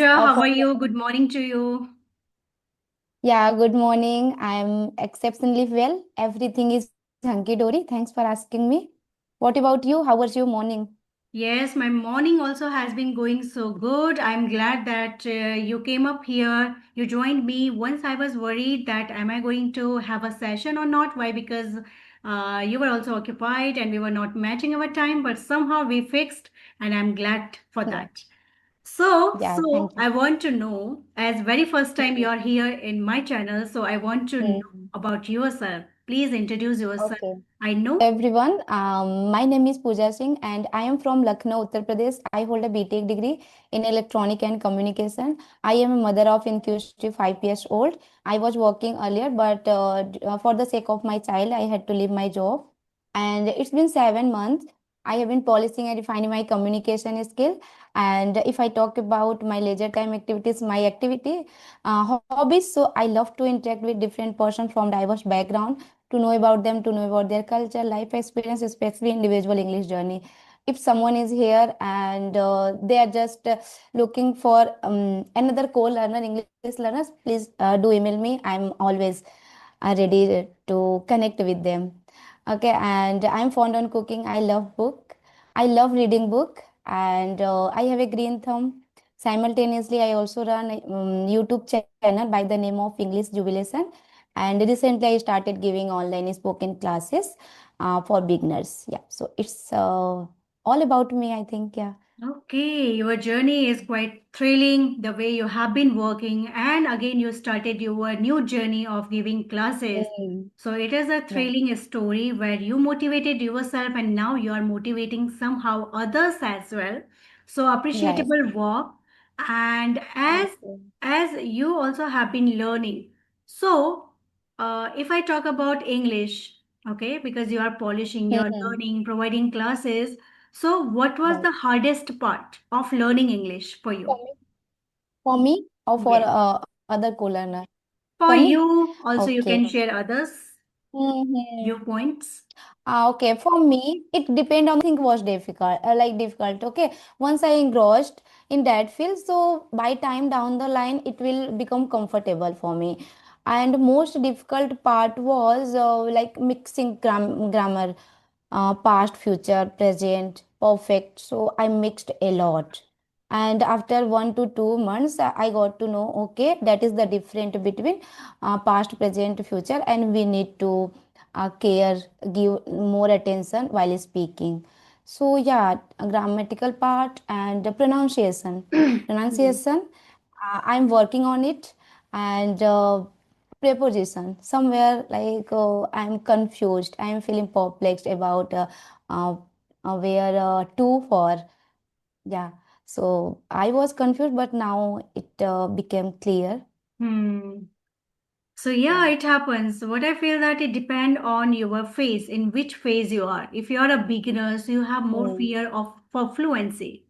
Pooja, how For are you? Good morning to you. yeah, good morning. I'm exceptionally well. Everything is hunky dory. Thanks for asking me. What about you? How was your morning? Yes, my morning also has been going so good. I'm glad that you came up here. You joined me. Once I was worried that am I going to have a session or not? Why? Because you were also occupied and we were not matching our time, but somehow we fixed, and I'm glad for Yeah, that. So, yeah. so Thank you. I want to know, as very first time Mhm. you're here in my channel, so I want to know Mhm. about yourself. Please introduce yourself. Okay. I know. Everyone, my name is Pooja Singh and I am from Lucknow, Uttar Pradesh. I hold a BTech degree in Electronic and Communication. I am a mother of inclusive 5 years old. I was working earlier, but for the sake of my child, I had to leave my job. And it's been 7 months. I have been polishing and refining my communication skill. And if I talk about my leisure time activities, my activity, hobbies, so I love to interact with different persons from diverse background to know about them, to know about their culture, life experience, especially individual English journey. If someone is here and they are just looking for another co-learner, English learners, please do email me. I'm always ready to connect with them. Okay, and I'm fond on cooking. I love book. I love reading book, and I have a green thumb. Simultaneously, I also run a YouTube channel by the name of English Jubilation, and recently I started giving online spoken classes for beginners. Yeah, so it's all about me, I think. Yeah. Okay, your journey is quite thrilling, the way you have been working, and again, you started your new journey of giving classes. Mm. So, it is a Yeah. thrilling story where you motivated yourself and now you are motivating somehow others as well. So, Right. appreciable work. And Thank as you. as you also have been learning. So, if I talk about English, okay, because you are polishing, you are Mhm. learning, providing classes. So, what was Right. the hardest part of learning English for For you? me, for me, or for Yes. other co-learner? For For me. you, also you Okay. can share others Mm-hmm. viewpoints. Okay, for me, it depend on thing was difficult, difficult. Okay, once I engrossed in that field, so by time down the line, it will become comfortable for me. And most difficult part was like mixing grammar, past, future, present, perfect. So I mixed a lot. And after 1 to 2 months, I got to know, okay, that is the difference between past, present, future, and we need to care, give more attention while speaking. So yeah, a grammatical part and the pronunciation. Hmm. Pronunciation, I'm working on it, and preposition. Somewhere like I'm confused. I'm feeling perplexed about uh, where to for. Yeah. So I was confused, but now it became clear. Hmm. So yeah, Yeah. it happens. What I feel that it depend on your phase, in which phase you are. If you are a beginner, so you have more Mm. fear of for fluency.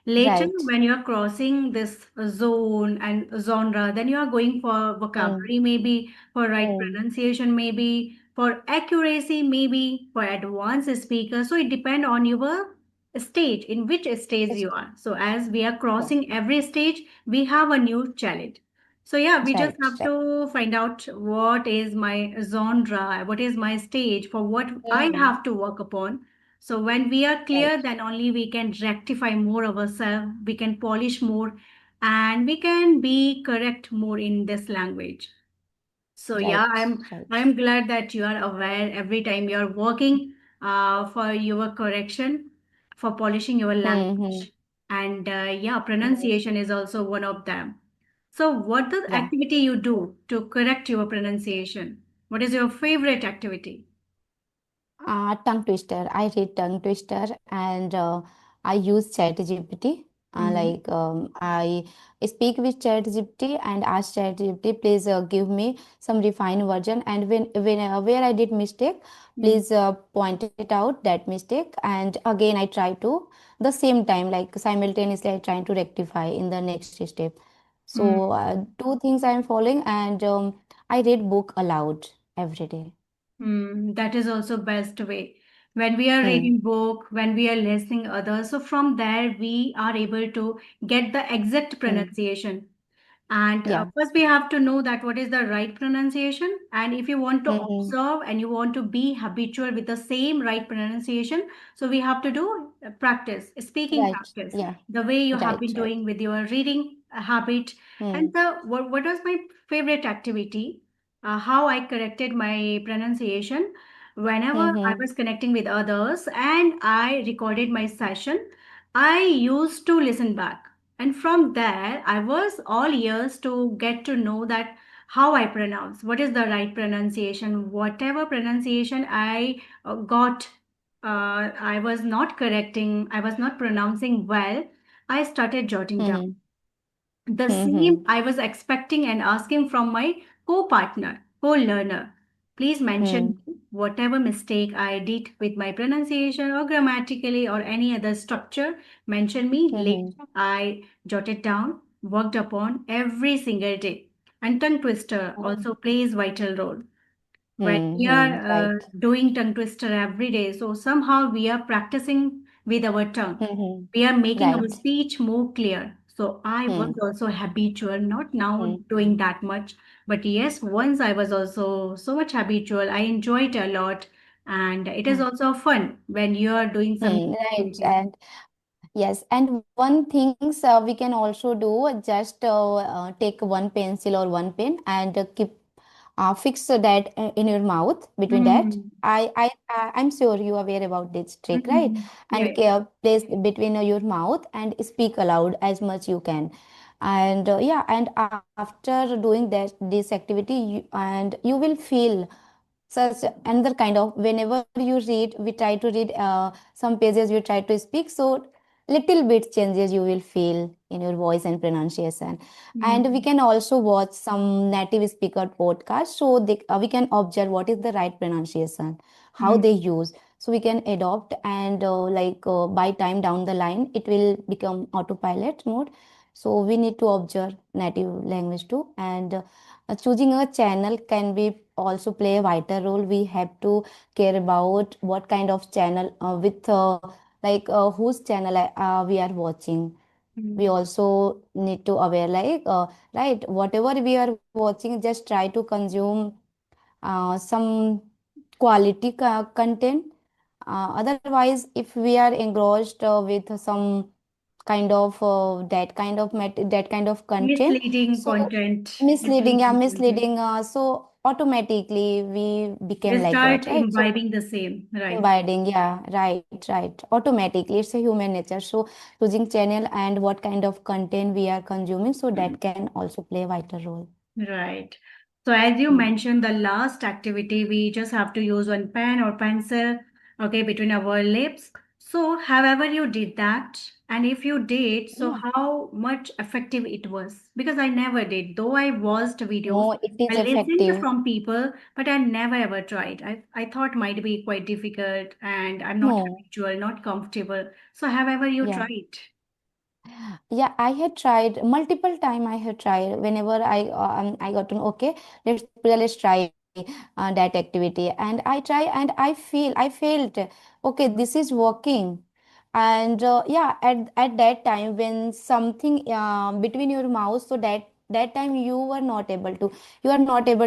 Later, Right. when you are crossing this zone and genre, then you are going for Mm. vocabulary, maybe for right Mm. pronunciation, maybe for accuracy, maybe for advanced speaker. So it depends on your stage, in which stage Yes. you are. So as we are Yeah. crossing every stage, we have a new challenge. So yeah, we just Right. have Right. to find out what is my genre, what is my stage for what I Mm. have to work upon. So when we are Right. clear, then only we can rectify more ourselves, we can polish more, and we can be correct more in this language. So yeah, Right. Right. I'm glad that you are aware every time you are working for your correction, for polishing your Mm-hmm. language, and yeah, Mm. pronunciation is also one of them. So what the Yeah. activity you do to correct your pronunciation? What is your favorite activity? Tongue twister. I read tongue twister and I use ChatGPT. Hmm. I speak with ChatGPT and ask ChatGPT, please give me some refined version. And when where I did mistake, please point it out that mistake. And again, I try to the same time, like simultaneously, I try to rectify in the next step. Hmm. So two things I'm following, and I read book aloud every day. That is also best way when we are Hmm. reading book, when we are listening others. So from there, we are able to get the exact Hmm. pronunciation. And Yeah. first, we have to know that what is the right pronunciation. And if you want to Hmm. observe and you want to be habitual with the same right pronunciation, so we have to do practice, speaking Right. practice, Yeah. the way you have Right. been Right. doing with your reading habit. And Hmm. what was my favorite activity? How I corrected my pronunciation whenever I Hmm. was connecting with others and I recorded my session. I used to listen back, and from there, I was all ears to get to know that how I pronounce, what is the right pronunciation, whatever pronunciation I got, I was not correcting, I was not pronouncing well. I started jotting down. Hmm. The same Hmm. I was expecting and asking from my co-partner, co-learner. Please mention Hmm. whatever mistake I did with my pronunciation or grammatically or any other structure. Mention me Hmm. later. I jotted down, worked upon every single day. And tongue twister Hmm. also plays vital role when we are Hmm. Right. doing tongue twister every day. So somehow we are practicing with our tongue. Hmm. We are making our Right. speech more clear. So I was Hmm. also habitual, not now Hmm. doing that much, but yes, once I was also so much habitual. I enjoyed a lot, and it is Hmm. also fun when you are doing some Right. activity. And yes, and one things we can also do, just take one pencil or one pen and keep fix that in your mouth between that. Mm. I'm sure you are aware about this trick, right? Mm. And Yeah. place between your mouth and speak aloud as much you can. And yeah, and after doing that this activity, and you will feel such another kind of, whenever you read, we try to read some pages, you try to speak, so little bit changes you will feel in your voice and pronunciation. And we Mm. can also watch some native speaker podcasts, so we can observe what is the right pronunciation, how they Mm. use, so we can adopt. And by time down the line it will become autopilot mode, so we need to observe native language too. And choosing a channel can be also play a vital role. We have to care about what kind of channel with whose channel we are watching. We Mm. also need to aware right, whatever we are watching, just try to consume some quality content. Otherwise, if we are engrossed with some kind of that kind of content, Misleading so content, misleading, yeah, misleading content. misleading, so automatically we became We like that, start right? So imbibing the same, right? imbibing, yeah, right, automatically, it's a human nature. So choosing channel and what kind of content we are consuming, so that can also play a vital role. Right. So as you Mm. mentioned, the last activity, we just have to use one pen or pencil, okay, between our lips. So however you did that, and if you did, so Yeah, how much effective it was? Because I never did. Though I watched videos, no, it is I listened effective. from people, but I never ever tried. I thought might be quite difficult and I'm not No, habitual, not comfortable. So however you yeah. tried. Yeah, I had tried multiple time. I had tried whenever I got to know, okay, let's try that activity, and I try and I felt okay, this is working. And yeah, at that time when something between your mouth, so that time you are not able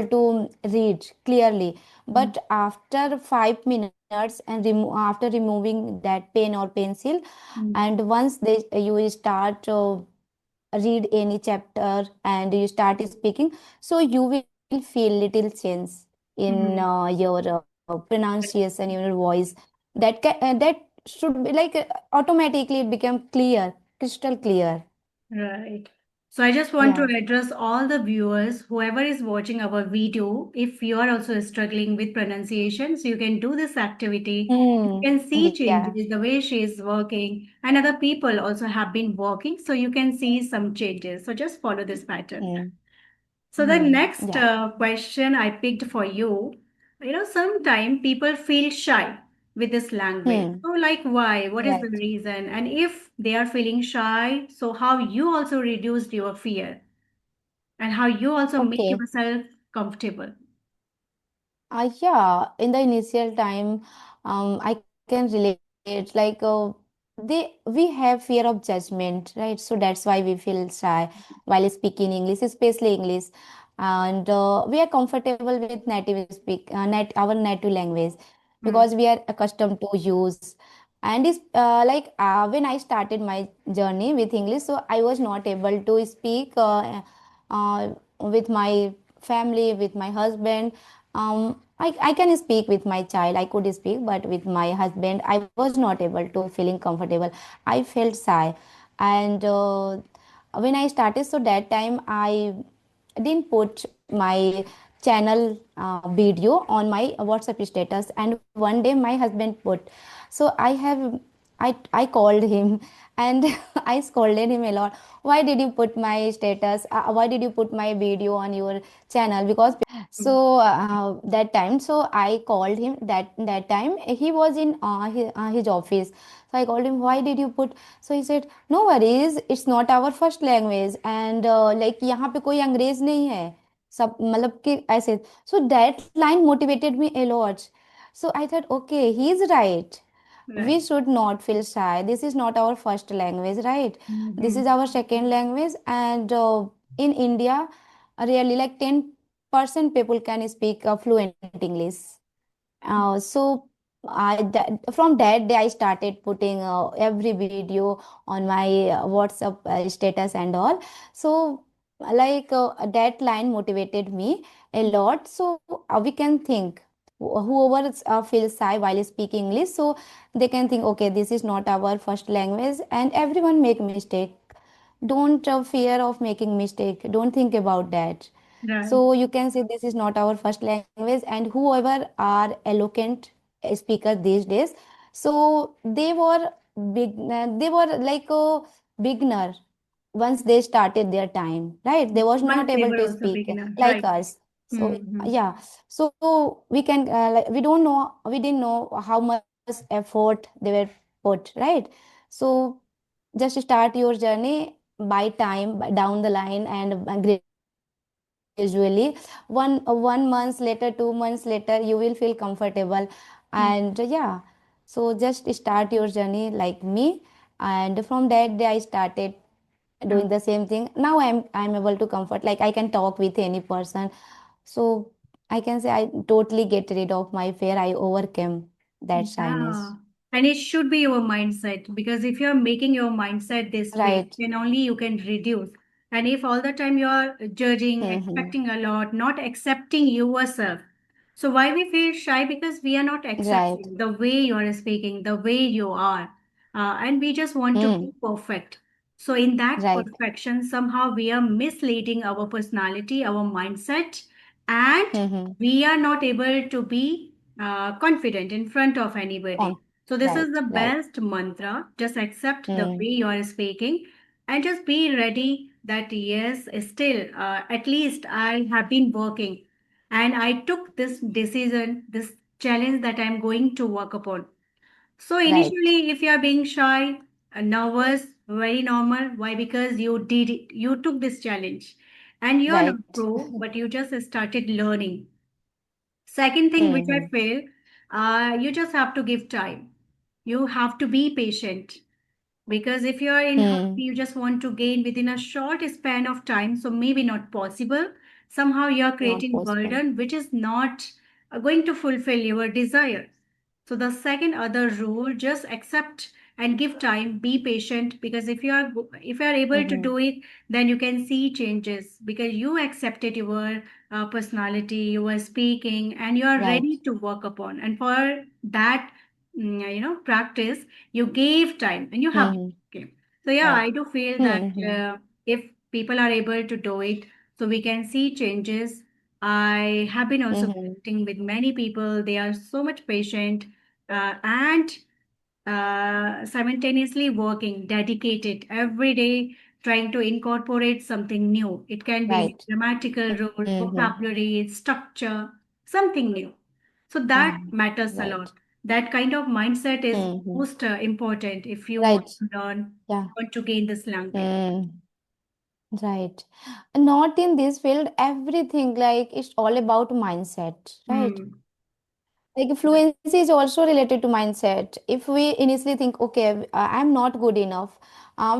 to read clearly. Mm. But after 5 minutes and after removing that pen or pencil, Mm. and once you start read any chapter and you start speaking, so you will feel little change in Mm. your pronunciation, in your voice. That should be like automatically it become clear, crystal clear. Right. So I just want to Yeah. address all the viewers, whoever is watching our video, if you are also struggling with pronunciation, so you can do this activity. You can see Yeah. changes, the way she is working, and other people also have been working, so you can see some changes. So just follow this pattern. Hmm. So the next Yeah. question I picked for you, sometimes people feel shy with this language. Hmm. So like why? What is the Right. reason? And if they are feeling shy, so how you also reduced your fear and how you also make Okay. yourself comfortable. Yeah, in the initial time, I can relate. Like we have fear of judgment, right? So that's why we feel shy while speaking English, especially English. And we are comfortable with our native language Hmm. because we are accustomed to use. And it's like when I started my journey with English, so I was not able to speak with my family, with my husband. I can speak with my child, I could speak, but with my husband, I was not able to feeling comfortable. I felt shy. And when I started, so that time I didn't put my channel video on my WhatsApp status. And one day my husband put. So I called him and I scolded him a lot. Why did you put my status? Why did you put my video on your channel? Because so that time, so I called him. That time he was in his office. So I called him. Why did you put? So he said, no worries. It's not our first language, and like यहाँ पे कोई अंग्रेज नहीं है. सब मतलब कि ऐसे. So that line motivated me a lot. So I thought, okay, he's right. We Right. should not feel shy. This is not our first language, right? This is Hmm. our second language, and in India, really like 10% people can speak fluent English. So from that day, I started putting every video on my WhatsApp status and all. So like that line motivated me a lot. So we can think whoever feels shy while speaking English, so they can think, okay, this is not our first language, and everyone make mistake. Don't fear of making mistake. Don't think about that. Right. So you can say this is not our first language, and whoever are eloquent speaker these days, so they were like a beginner once they started their time, right? They was Once not they able were to also speak beginner. like Right. us. So Hmm. yeah, so we can like, we didn't know how much effort they were put, right? So just start your journey by time down the line, and gradually one month later, 2 months later, you will feel comfortable. And yeah, so just start your journey like me. And from that day I started doing Hmm. the same thing. Now I'm able to comfort, like I can talk with any person. So I can say I totally get rid of my fear. I overcame that Yeah. shyness. And it should be your mindset because if you're making your mindset this way, Right. then only you can reduce. And if all the time you're judging, Mm-hmm. expecting a lot, not accepting yourself. So why we feel shy? Because we are not Right. accepting the way you are speaking, the way you are. And we just want to Hmm. be perfect. So in that Right. perfection, somehow we are misleading our personality, our mindset, and Mm-hmm. we are not able to be confident in front of anybody. On. So this is Right. the Right. best mantra. Just accept the way Hmm. you are speaking and just be ready that yes, still, at least I have been working and I took this decision, this challenge that I'm going to work upon. So Right. initially, if you are being shy, nervous, very normal. Why? Because you did it, you took this challenge and you are not Right. pro, but you just started learning. Second thing which I Mm-hmm. feel, you just have to give time. You have to be patient because if you are in hurry, Hmm. you just want to gain within a short span of time, so maybe not possible. Somehow you are Not creating possible. burden which is not going to fulfill your desire. So the second other rule, just accept and give time, be patient because if you are able to Mm-hmm. do it, then you can see changes because you accepted your personality, you are speaking, and you are Right. ready to work upon. And for that, practice, you gave time and you have Mm-hmm. okay. So yeah, Right. I do feel that Mm-hmm. if people are able to do it, so we can see changes. I have been also Mm-hmm. connecting with many people. They are so much patient and simultaneously working, dedicated every day, trying to incorporate something new. It can be Right. grammatical rule, Mm-hmm. vocabulary, structure, something new. So that Mm. matters a lot. Right. That kind of mindset is Mm-hmm. most important if you want Right. to learn, Yeah. want to gain this language. Mm. Right. Not in this field, everything like it's all about mindset, right? Hmm. Like fluency is also related to mindset. If we initially think, okay, I'm not good enough,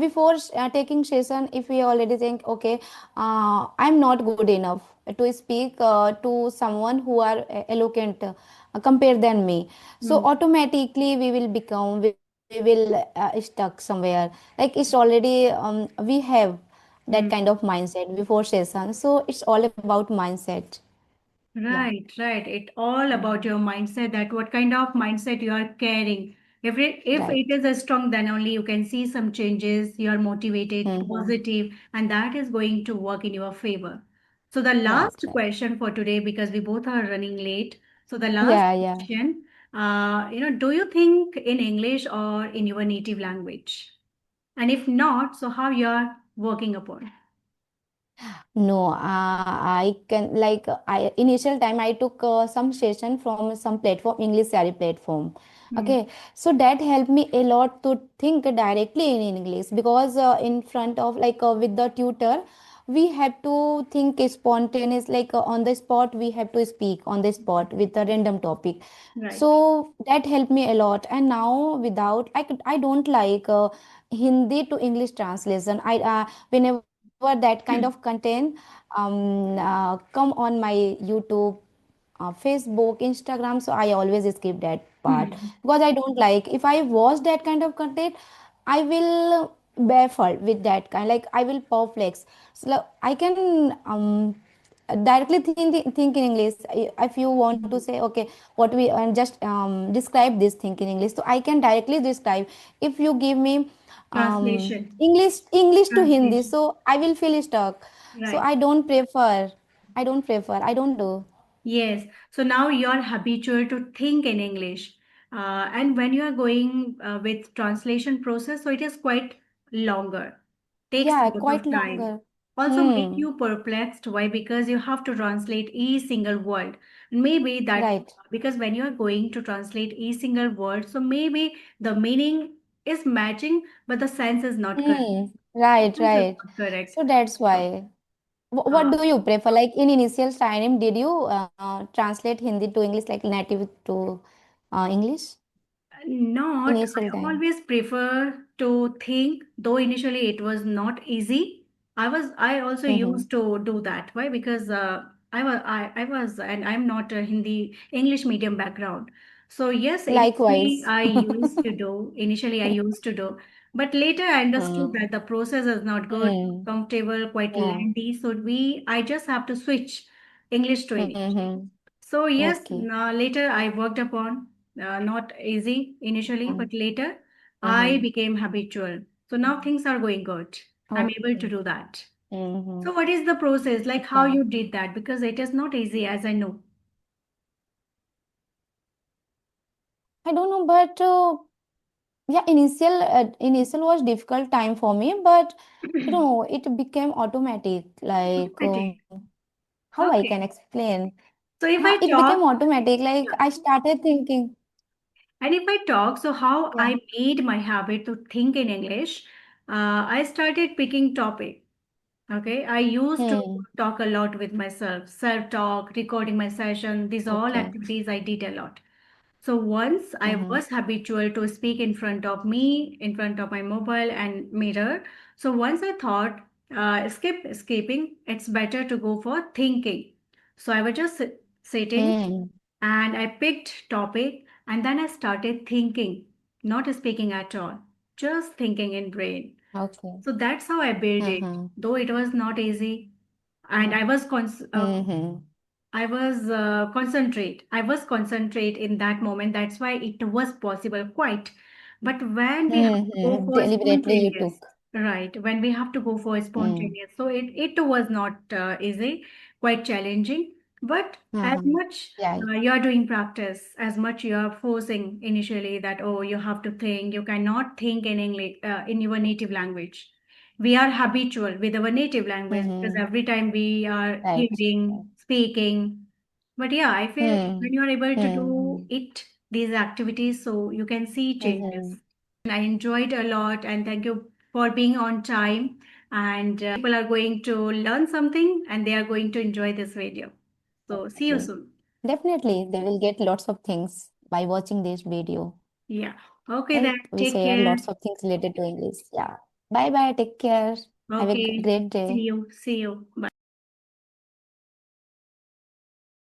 before taking session, if we already think, okay, I'm not good enough to speak to someone who are eloquent compared than me, so Hmm. automatically we will stuck somewhere. Like it's already we have that Hmm. kind of mindset before session, so it's all about mindset. Yeah. Right, right. It all Mhm. about your mindset, that what kind of mindset you are carrying. If Right. it is a strong, then only you can see some changes. You are motivated, Mm-hmm. positive, and that is going to work in your favor. So the Right, last right. question for today, because we both are running late. So the last Yeah, yeah. question, do you think in English or in your native language? And if not, so how you are working upon? No, I can like I initial time I took some session from some platform, English Sari platform. Hmm. Okay, so that helped me a lot to think directly in English, because in front of with the tutor, we have to think spontaneous, on the spot. We have to speak on the spot with a random topic. Right. So that helped me a lot. And now without I don't like Hindi to English translation. I whenever that kind of content come on my YouTube, Facebook, Instagram, so I always skip that part, Hmm. because I don't like, if I watch that kind of content, I will baffled with that kind, like I will perplex. So like, I can directly think in English. If you want to say, okay, what we and just describe this thing in English, so I can directly describe. If you give me Translation. English to Hindi, Translation. so I will feel stuck. So Right. I don't do. Yes. So now you're habitual to think in English. And when you are going with translation process, so it is quite longer, takes a Yeah, lot quite of time. longer. Also make Hmm. you perplexed. Why? Because you have to translate each single word. Maybe that Right. because when you are going to translate each single word, so maybe the meaning is matching, but the sense is not correct. Hmm. Right, Sense is right. not correct. So that's So, why. What uh, do you prefer? Like in initial time, did you translate Hindi to English, like native to English? Not, Initial I time. always prefer to think, though initially it was not easy. I also Mm-hmm. used to do that. Why? Because I was, and I'm not a Hindi, English medium background. So yes, initially Likewise. I used to do, initially I used to do, but later I understood Hmm. that the process is not good, Hmm. comfortable, quite Yeah. lengthy. So I just have to switch English to English. Mm-hmm. So yes, Okay. later I worked upon, not easy initially, Mm-hmm. but later I Mm-hmm. became habitual. So now things are going good. I'm able to Okay. do that. Mm-hmm. So what is the process? Like how Yeah. you did that? Because it is not easy, as I know. I don't know, but yeah, initial was difficult time for me, but it became automatic. Like Automatic. how I can Okay. explain? So if I It became talk, automatic. Like yeah. I started thinking. And if I talk, so how Yeah. I made my habit to think in English, I started picking topic. Okay, I used to Hmm. talk a lot with myself, self-talk, recording my session. These all Okay. activities I did a lot. So once I Mm-hmm. was habitual to speak in front of me, in front of my mobile and mirror. So once I thought, skip escaping, it's better to go for thinking. So I was just sitting Hmm. and I picked topic and then I started thinking, not speaking at all, just thinking in brain. Okay. So that's how I built it, Mm-hmm. though it was not easy. And Mm-hmm. I was concentrate. I was concentrate in that moment. That's why it was possible quite. But when we have to go Mm-hmm. for Deliberately you spontaneous, took. right? When we have to go for Mm. spontaneous, so it was not easy, quite challenging. But as Uh-huh. much Yeah. you are doing practice, as much you are forcing initially that oh you have to think, you cannot think in English in your native language. We are habitual with our native language because Mm-hmm. every time we are Right. hearing, Right. speaking. But yeah, I feel Hmm. when you are able to do Mm-hmm. it, these activities, so you can see Mm-hmm. changes. I enjoyed a lot and thank you for being on time. And people are going to learn something and they are going to enjoy this video. So see you Definitely. soon. Definitely, they will get lots of things by watching this video, Yeah. Okay then. right? We Take share care. lots of things related to English. Yeah. Bye bye. Take care. Have a Okay. great See day. you. See you. Bye.